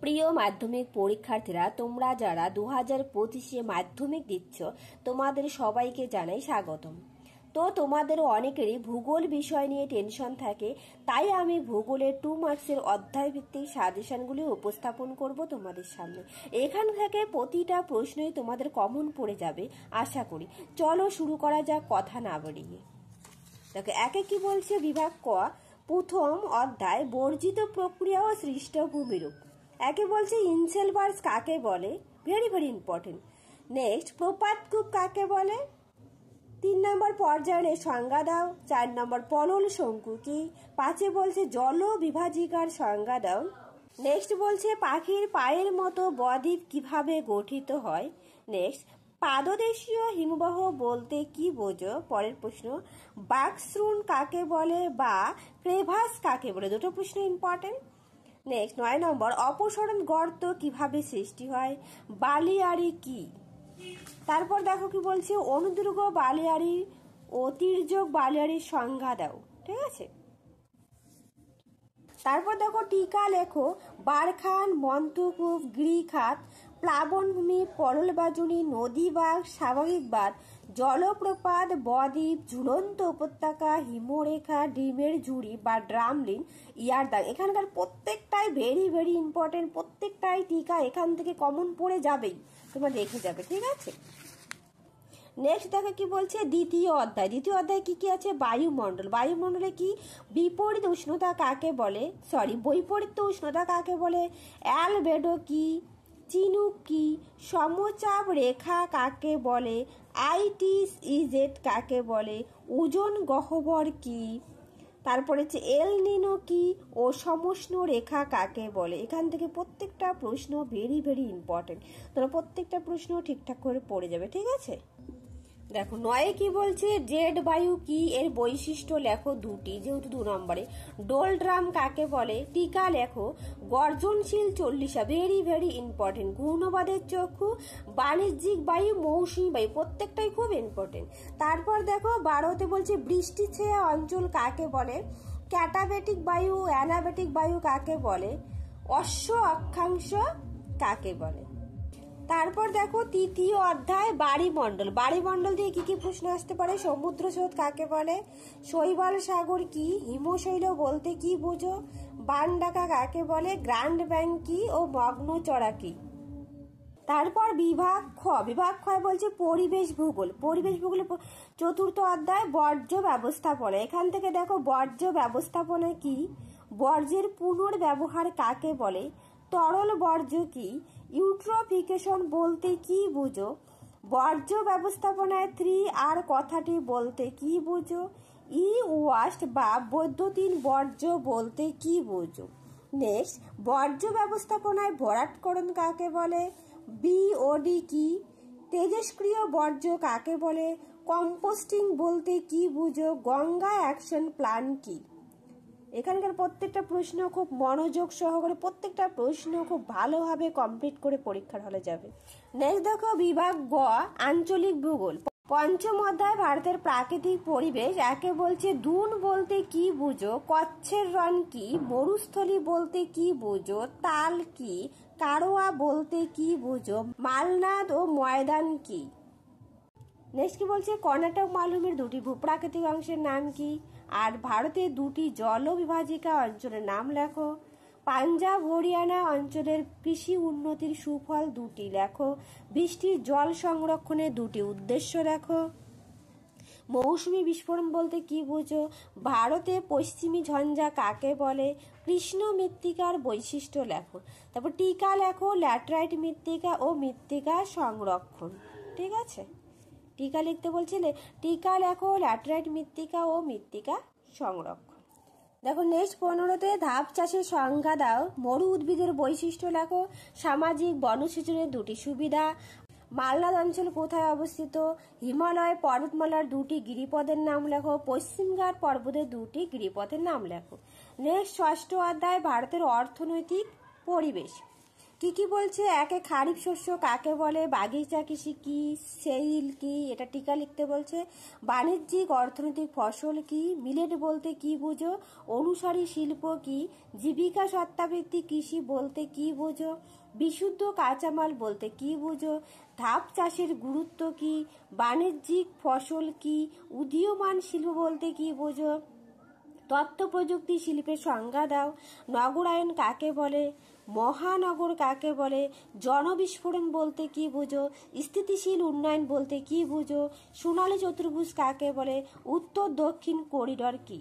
প্রিয় মাধ্যমিক পরীক্ষার্থীরা, তোমরা যারা 2025-এ মাধ্যমিক দিচ্ছ তোমাদের সবাইকে জানাই স্বাগতম। তো তোমাদের অনেকেরই ভূগোল বিষয় নিয়ে টেনশন থাকে, তাই আমি ভূগোলের 2 মার্কসের অধ্যায় ভিত্তিক সাজেশনগুলি উপস্থাপন করব তোমাদের সামনে। এখান থেকে প্রতিটা প্রশ্নই তোমাদের কমন পড়ে যাবে আশা করি। চলো শুরু করা যাক কথা না বাড়িয়ে। দেখো একে কি বলছে, বিভাগ ক, প্রথম অধ্যায় বর্জিত প্রক্রিয়া ও সৃষ্ট ভূমিরূপ। একে বলছে ইনসেলবার্স কাকে বলে, ভেরি ভেরি ইম্পর্টেন্ট। নেক্সট, প্রপাতকূপ কাকে বলে। 3 নম্বর পর্যায়ের সংজ্ঞা দাও। 4 নম্বর পলল শঙ্কু কি। 5-এ বলছে জল বিভাজিকার সংজ্ঞা দাও। নেক্সট বলছে পাখির পায়ের মতো বদ্বীপ কিভাবে গঠিত হয়। নেক্সট, পাদদেশীয় হিমবাহ বলতে কি বোঝো। পরের প্রশ্ন, বাকশ্রুণ কাকে বলে বা ক্রেভাস কাকে বলে। দুটো প্রশ্ন ইম্পর্টেন্ট। নেক্সট 9 নম্বর, অপসরণ গর্ত কিভাবে সৃষ্টি হয়, বালিয়াড়ি কি। তারপর দেখো কি বলছে, অনুদুর্গ বালিয়াড়ি ও তির্যক বালিয়াড়ির সংজ্ঞা দাও। ঠিক আছে। তারপর দেখো টিকা লেখো, বারখান, মন্থকূপ, গিরিখাত, প্লাবনভূমি, পললবাজুনি, নদীবাগ, স্বাভাবিক বাঁধ, জলপ্রপাত, বদ্বীপ, ঝুলন্ত উপত্যকা, হিমরেখা, ডিমের ঝুড়ি বা ড্রামলিন, ইয়ারদাগ। এখানকার প্রত্যেকটাই ভেরি ভেরি ইম্পর্টেন্ট, প্রত্যেকটাই টিকা এখান থেকে কমন পড়ে যাবেই, তোমরা দেখে যাবে। ঠিক আছে। নেক্সট দেখো কি বলছে, দ্বিতীয় অধ্যায় কি কি আছে, বায়ুমণ্ডল। বায়ুমণ্ডলে কি, বিপরীত উষ্ণতা কাকে বলে, বৈপরীত্য উষ্ণতা কাকে বলে, অ্যালবেডো কি, চিনুক কি, সমচাপ রেখা কাকে বলে, আইটিইজেড কাকে বলে, ওজন গহ্বর কি। তারপরে হচ্ছে এল নিনো কি ও সমষ্ণ রেখা কাকে বলে। এখান থেকে প্রত্যেকটা প্রশ্ন ভেরি ভেরি ইম্পর্টেন্ট, তোমরা প্রত্যেকটা প্রশ্ন ঠিকঠাক করে পড়ে যাবে। ঠিক আছে। দেখো 9-এ কি বলছে, জেড বায়ু কি, এর বৈশিষ্ট্য লেখো দুটি, যেহেতু 2 নম্বরে। ডোলড্রাম কাকে বলে। টিকা লেখো, গর্জনশীল 40, ভেরি ভেরি ইম্পর্টেন্ট। ঘূর্ণবাদের চক্ষু, বাণিজ্যিক বায়ু, মৌসুমী বায়ু, প্রত্যেকটাই খুব ইম্পর্টেন্ট। তারপর দেখো 12-তে বলছে বৃষ্টি ছেয়া অঞ্চল কাকে বলে, ক্যাটাবেটিক বায়ু, অ্যানাবেটিক বায়ু কাকে বলে, অশ্ব অক্ষাংশ কাকে বলে। তারপর দেখো তৃতীয় অধ্যায় বাড়িমণ্ডল। বাড়িমণ্ডল দিয়ে কি কি প্রশ্ন আসতে পারে, সমুদ্র স্রোত কাকে বলে, শৈবাল সাগর কি, হিমশৈল বলতে কি বোঝো, বানডাকা কাকে বলে, গ্র্যান্ড ব্যাংক কি ও মগ্নচড়া কি। তারপর বিভাগ খ বলছে পরিবেশ ভূগোল। পরিবেশ ভূগোলের 4র্থ অধ্যায় বর্জ্য ব্যবস্থাপনা। এখান থেকে দেখো বর্জ্য ব্যবস্থাপনা কি, বর্জ্যের পুনর্ব্যবহার কাকে বলে, তরল বর্জ্য কি, ইউট্রোফিকেশন বলতে কি বুঝো, বর্জ্য ব্যবস্থাপনায় 3R কথাটি বলতে কি বুঝো, ই ওয়াস্ট বা বৈদ্যুতিন বর্জ্য বলতে কি বুঝো। নেক্সট, বর্জ্য ব্যবস্থাপনায় ভরাটকরণ কাকে বলে, বিওডি কি, তেজস্ক্রিয় বর্জ্য কাকে বলে, কম্পোস্টিং বলতে কি বুঝো, গঙ্গা অ্যাকশন প্ল্যান কি। এখানকার প্রত্যেকটা প্রশ্ন খুব মনোযোগ সহকারে, প্রত্যেকটা প্রশ্ন খুব ভালোভাবে কমপ্লিট করে পরীক্ষার হলে যাবে। নেক্সট দেখো বিভাগ গ, আঞ্চলিক ভূগোল। 5ম অধ্যায় ভারতের প্রাকৃতিক পরিবেশ। একে বলছে দুন বলতে কি বুঝো, কচ্ছের রণ কি, মরুস্থলী বলতে কি বুঝো, তাল কি, কারোয়া বলতে কি বুঝো, মালনাদ ও ময়দান কি। নেক্সট কি বলছে, কর্ণাটক মালভূমির 2টি ভূপ্রাকৃতিক অংশের নাম কি, আর ভারতের 2টি জল বিভাজিকা অঞ্চলের নাম লেখো। পাঞ্জাব হরিয়ানা অঞ্চলের কৃষি উন্নতির সুফল 2টি লেখো। বৃষ্টির জল সংরক্ষণের 2টি উদ্দেশ্য লেখো। মৌসুমী বিস্ফোরণ বলতে কি বুঝো, ভারতে পশ্চিমী ঝঞ্ঝা কাকে বলে, কৃষ্ণ মৃত্তিকার বৈশিষ্ট্য লেখো। তারপর টিকা লেখো, ল্যাটেরাইট মৃত্তিকা ও মৃত্তিকা সংরক্ষণ। ঠিক আছে। টিকা লিখতে বলছিলে, টিকা লেখো, ল্যাটেরাইট মৃত্তিকা ও মৃত্তিকা সংরক্ষণ। দেখো নেক্সট 15-তে ধাপ চাষের সংজ্ঞা দাও। মরু উদ্ভিদের বৈশিষ্ট্য লেখো। সামাজিক বনসৃজনের 2টি সুবিধা। মালনাদ অঞ্চল কোথায় অবস্থিত, হিমালয় পর্বতমালার 2টি গিরিপথের নাম লেখো। পশ্চিমঘাট পর্বতের 2টি গিরিপথের নাম লেখো। নেক্সট 6ষ্ঠ অধ্যায় ভারতের অর্থনৈতিক পরিবেশ। কি কি বলছে? একে খারিফ শস্য কাকে বলে, বাগিচা কৃষি কি, সেইল কি, এটা টিকা লিখতে বলছে। বাণিজ্যিক অর্থনৈতিক ফসল কি, মিলেট বলতে কি বুঝো, অনুসারী শিল্প কি, জীবিকা সত্তাভিত্তিক কৃষি বলতে কি বুঝো, বিশুদ্ধ কাঁচামাল বলতে কি বুঝো, ধাপ চাষের গুরুত্ব কি, বাণিজ্যিক ফসল কি, উদীয়মান শিল্প বলতে কি বুঝো, তথ্য প্রযুক্তি শিল্পের সংজ্ঞা দাও, নগরায়ন কাকে বলে, মহানগর কাকে বলে, জনবিস্ফোরণ বলতে কি বুঝো, স্থিতিশীল উন্নয়ন বলতে কি বুঝো, সোনালী চতুর্ভুজ কাকে বলে, উত্তর দক্ষিণ করিডর কি।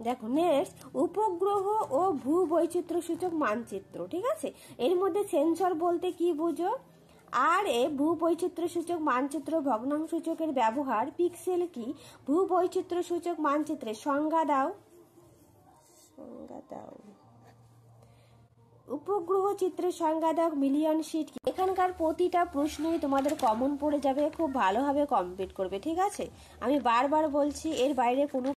দেখো নেক্সট, উপগ্রহ ও ভূ বৈচিত্র্য সূচক মানচিত্র, ঠিক আছে। এর মধ্যে সেন্সর বলতে কি বুঝো, আর এ ভূ বৈচিত্র্য সূচক মানচিত্র ভগ্নাংশ সূচকের ব্যবহার, পিক্সেল কি, ভূ বৈচিত্র্য সূচক মানচিত্রের সংজ্ঞা দাও। উপগ্রহ চিত্রের সংজ্ঞা দাও, মিলিয়ন শিট কি। এখানকার প্রতিটা প্রশ্নই তোমাদের কমন পড়ে যাবে, খুব ভালোভাবে কমপ্লিট করবে, ঠিক আছে। আমি বারবার বলছি, এর বাইরে কোনো